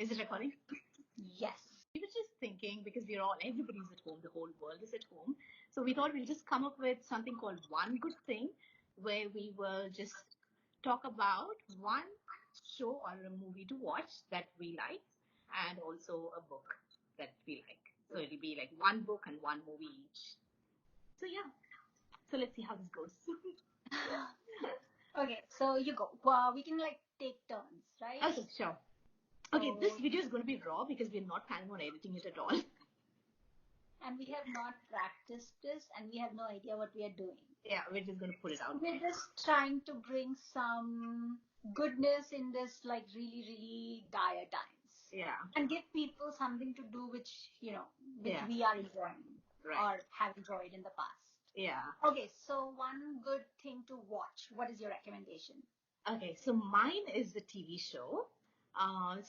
Is it recording? Yes. We were just thinking because everybody's at home, the whole world is at home. So we thought we'll just come up with something called One Good Thing, where we will just talk about one show or a movie to watch that we like, and also a book that we like. So it'll be like one book and one movie each. So yeah. So let's see how this goes. Okay, so you go. Well, we can take turns, right? Okay, sure. Okay, this video is going to be raw because we're not planning on editing it at all. And we have not practiced this and we have no idea what we are doing. Yeah, we're just going to put it out. We're just trying to bring some goodness in this really, really dire times. Yeah. And give people something to do which we are enjoying Right. or have enjoyed in the past. Yeah. Okay, so one good thing to watch. What is your recommendation? Okay, so mine is the TV show.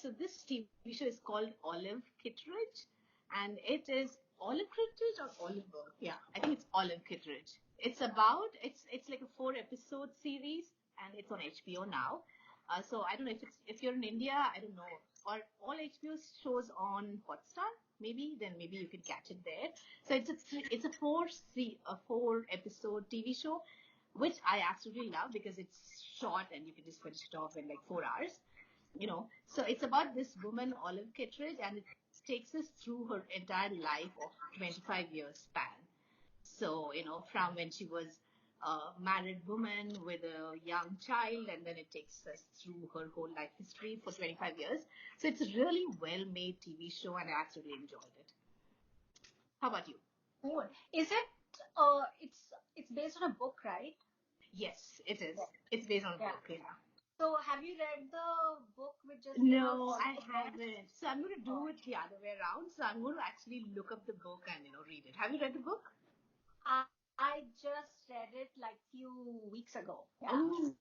So this TV show is called Olive Kittredge, and it is Olive Kittredge or Oliver? Yeah, I think it's Olive Kittredge. It's like a 4 episode series, and it's on HBO now. So I don't know if you're in India, I don't know, or all HBO shows on Hotstar. Maybe you can catch it there. So it's a 4 episode TV show, which I absolutely love because it's short and you can just finish it off in like 4 hours. So it's about this woman, Olive Kittredge, and it takes us through her entire life of 25 years span. So, from when she was a married woman with a young child, and then it takes us through her whole life history for 25 years. So it's a really well-made TV show, and I absolutely enjoyed it. How about you? Cool. Is it, it's based on a book, right? Yes, it is. Yeah. It's based on a book, yeah. So have you read the book which just No, I haven't. So I'm going to do it the other way around. So I'm going to actually look up the book and read it. Have you read the book? I just read it like few weeks ago. Yeah. Ooh,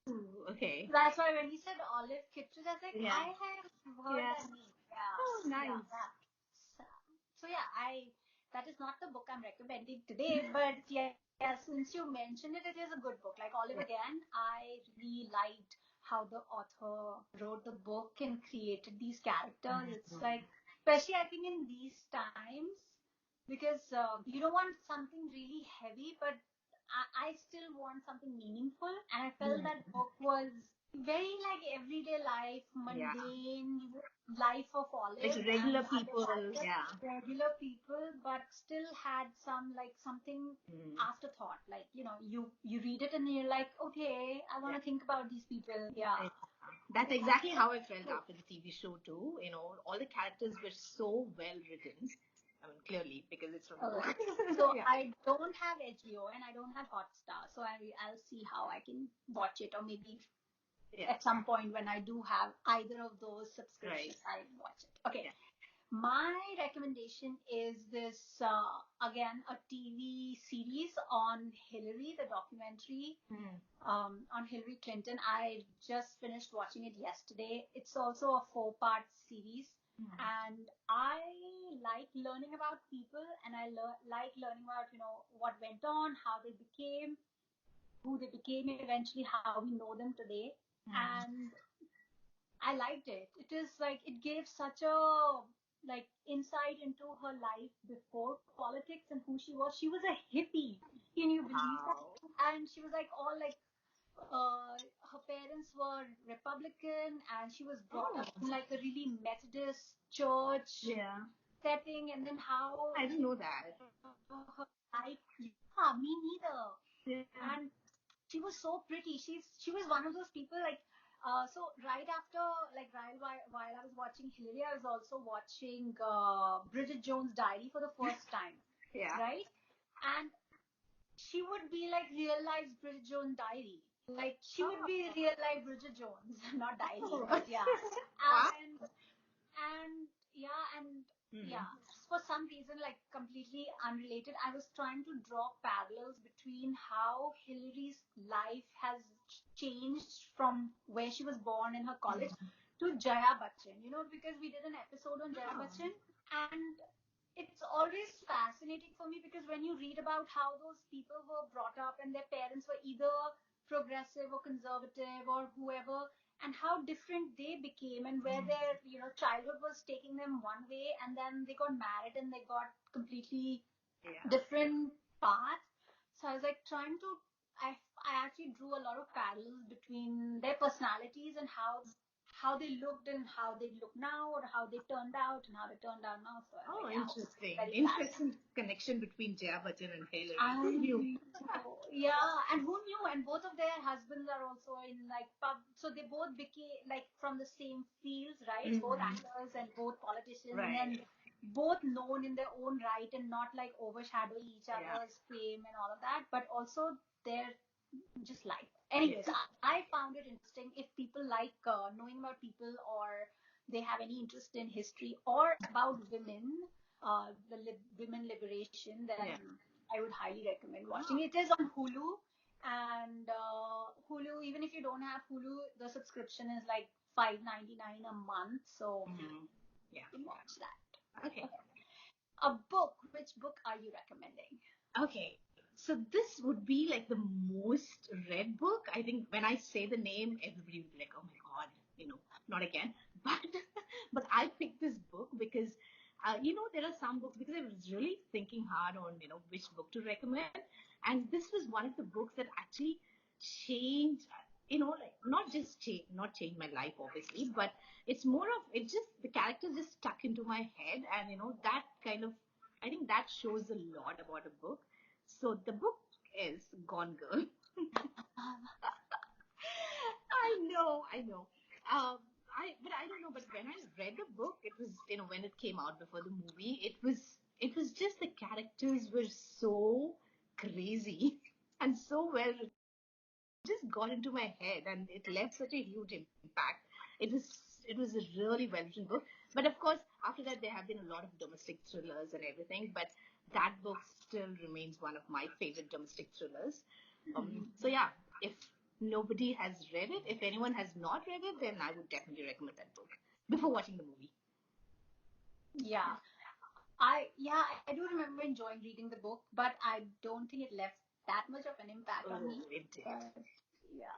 okay. That's why when he said Olive Kittredge, I was like, Yeah. I have heard that name. Yeah. Oh, nice. Yeah. So yeah, that is not the book I'm recommending today, but yeah, since you mentioned it, it is a good book. Like Olive Again, I really liked how the author wrote the book and created these characters. It's like, especially I think in these times, because you don't want something really heavy, but I still want something meaningful. And I felt that book was very like everyday life, mundane life of Olive. It's regular people, yeah. Regular people, but still had some something afterthought. Like, you read it and you're like, okay, I want to think about these people. Yeah. That's exactly how I felt after the TV show too. All the characters were so well written. I mean, clearly, because it's from the book. So yeah. I don't have HBO and I don't have Hotstar, so I'll see how I can watch it, or maybe at some point when I do have either of those subscriptions, I watch it. Okay. Yeah. My recommendation is this, again, a TV series on Hillary, the documentary on Hillary Clinton. I just finished watching it yesterday. It's also a 4-part series. And I like learning about people, and I like learning about, what went on, how they became, who they became eventually, how we know them today. And I liked it. It is like, it gave such a insight into her life before politics and who she was. She was a hippie. Can you believe that? And she was all her parents were Republican, and she was brought up in a really Methodist church setting, and then how I didn't know that. Her life, yeah, me neither. Yeah. And she was so pretty. She was one of those people so right after while I was watching Hillary, I was also watching Bridget Jones' Diary for the first time. Yeah. Right? And she would be like real life Bridget Jones' Diary. Like she would be real life Bridget Jones, not Diary, but yeah. And yeah, for some reason, completely unrelated, I was trying to draw parallels between how Hillary's life has changed from where she was born in her college to Jaya Bachchan, because we did an episode on Jaya Bachchan, and it's always fascinating for me because when you read about how those people were brought up and their parents were either progressive or conservative or whoever, and how different they became, and where their childhood was taking them one way, and then they got married and they got completely different paths. So I was like trying to I actually drew a lot of parallels between their personalities and how they looked and how they look now, or how they turned out and how they turned out now. So I was like, interesting. Interesting connection between Jaya Bachchan and Hillary. Who knew? Yeah, and who knew? And both of their husbands are also in like so they both became like from the same fields, right? Both actors and both politicians, and both known in their own right, and not like overshadowing each other's fame and all of that, but also their just life. Anyways, I found it interesting. If people like knowing about people, or they have any interest in history or about women, women liberation, then I would highly recommend watching. It is on Hulu, and Hulu, even if you don't have Hulu, the subscription is like $5.99 a month. So you can watch that. Okay. A book. Which book are you recommending? Okay. So this would be like the most read book. I think when I say the name, everybody would be like, "Oh my God, not again." But I picked this book because, there are some books, because I was really thinking hard on which book to recommend, and this was one of the books that actually changed. Like not change my life obviously, but it's more of it. Just the characters just stuck into my head, and that kind of, I think that shows a lot about a book. So the book is Gone Girl. I know, I know. But I don't know. But when I read the book, it was when it came out before the movie, it was just the characters were so crazy and so well, just got into my head, and it left such a huge impact. It was a really well written book. But of course, after that, there have been a lot of domestic thrillers and everything. But that book still remains one of my favorite domestic thrillers. So yeah, if nobody has read it, if anyone has not read it, then I would definitely recommend that book before watching the movie. Yeah. I do remember enjoying reading the book, but I don't think it left that much of an impact on me. It did. But, yeah.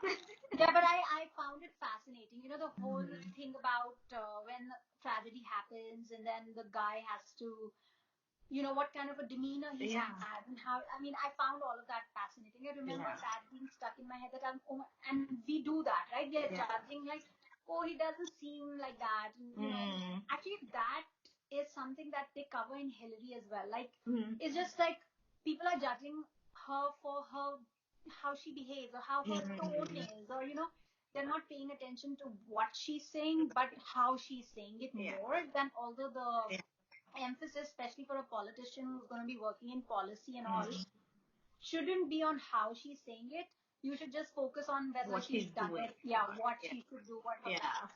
Yeah, but I found it fascinating. The whole thing about when tragedy happens, and then the guy has to, what kind of a demeanor he has, and how, I mean, I found all of that fascinating. I remember that being stuck in my head, that and we do that, right? We are judging like, oh, he doesn't seem like that. And, actually, that is something that they cover in Hillary as well. Like, it's just like people are judging her for how she behaves, or how her tone is, or, they're not paying attention to what she's saying, but how she's saying it more than, although the emphasis, especially for a politician who's going to be working in policy and all, shouldn't be on how she's saying it. You should just focus on whether what she's done doing. It. Yeah, what she should do, what her yeah.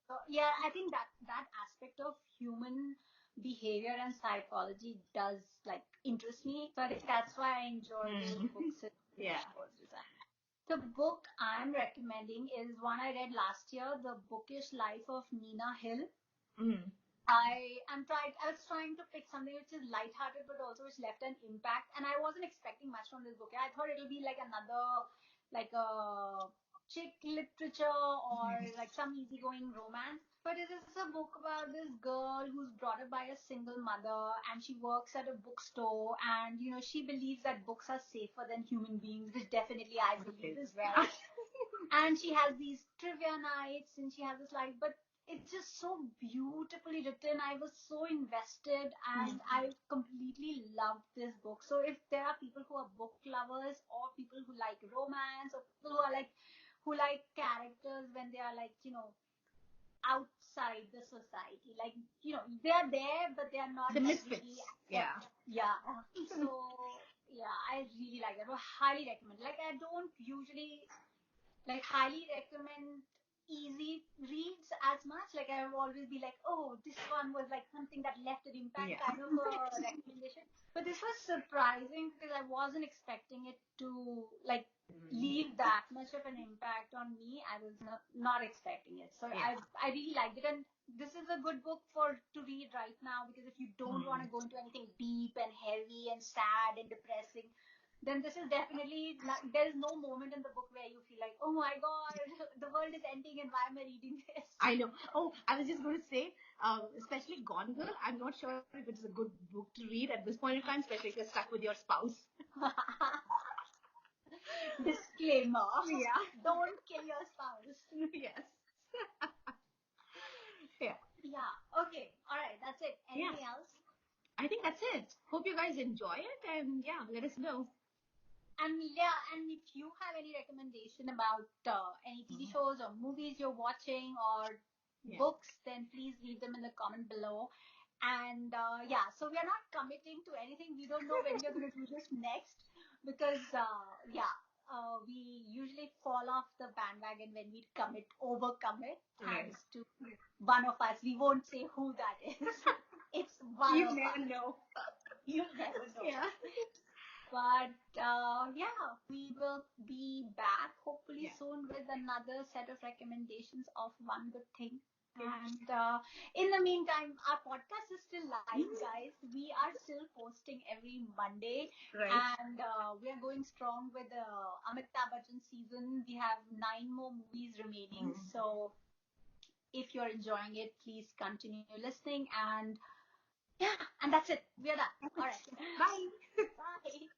So yeah, I think that aspect of human behavior and psychology does like interest me. So I think that's why I enjoy those books. The book I'm recommending is one I read last year, The Bookish Life of Nina Hill. I was trying to pick something which is lighthearted but also which left an impact, and I wasn't expecting much from this book. I thought it'll be like another, like a chick literature, or like some easygoing romance. But it is a book about this girl who's brought up by a single mother, and she works at a bookstore, and she believes that books are safer than human beings, which definitely I believe as well. And she has these trivia nights, and she has this life, but it's just so beautifully written. I was so invested, and I completely loved this book. So if there are people who are book lovers, or people who like romance, or people who like characters when they are like, outside the society, like, they are there, but they are not the misfits. Really, yeah. So yeah, I really like that. I highly recommend. Like, I don't usually like highly recommend easy reads as much. Like, I will always be like, oh, this one was like something that left an impact, kind of a recommendation. But this was surprising because I wasn't expecting it to like leave that much of an impact on me. I was not expecting it. So I really liked it. And this is a good book to read right now, because if you don't want to go into anything deep and heavy and sad and depressing, then this is definitely there is no moment in the book where you feel like, oh my god, the world is ending and why am I reading this? I know. Oh, I was just going to say, especially Gone Girl, I'm not sure if it's a good book to read at this point in time, especially if you're stuck with your spouse. Disclaimer. Yeah. Don't kill your spouse. Yes. Yeah. Yeah. Okay. All right. That's it. Anything else? I think that's it. Hope you guys enjoy it, and yeah, let us know. And yeah, and if you have any recommendation about any TV shows or movies you're watching or books, then please leave them in the comment below. And yeah, so we are not committing to anything. We don't know when we're going to do this next because yeah, we usually fall off the bandwagon when we overcommit, thanks to one of us. We won't say who that is. It's one You of never us. know. You never know. Yeah. But yeah, we will be back hopefully soon with another set of recommendations of one good thing. And in the meantime, our podcast is still live, guys. We are still posting every Monday. Right. And we are going strong with the Amitabh Bachchan season. We have 9 more movies remaining. So if you're enjoying it, please continue listening. And yeah, and that's it. We are done. All right. Bye. Bye.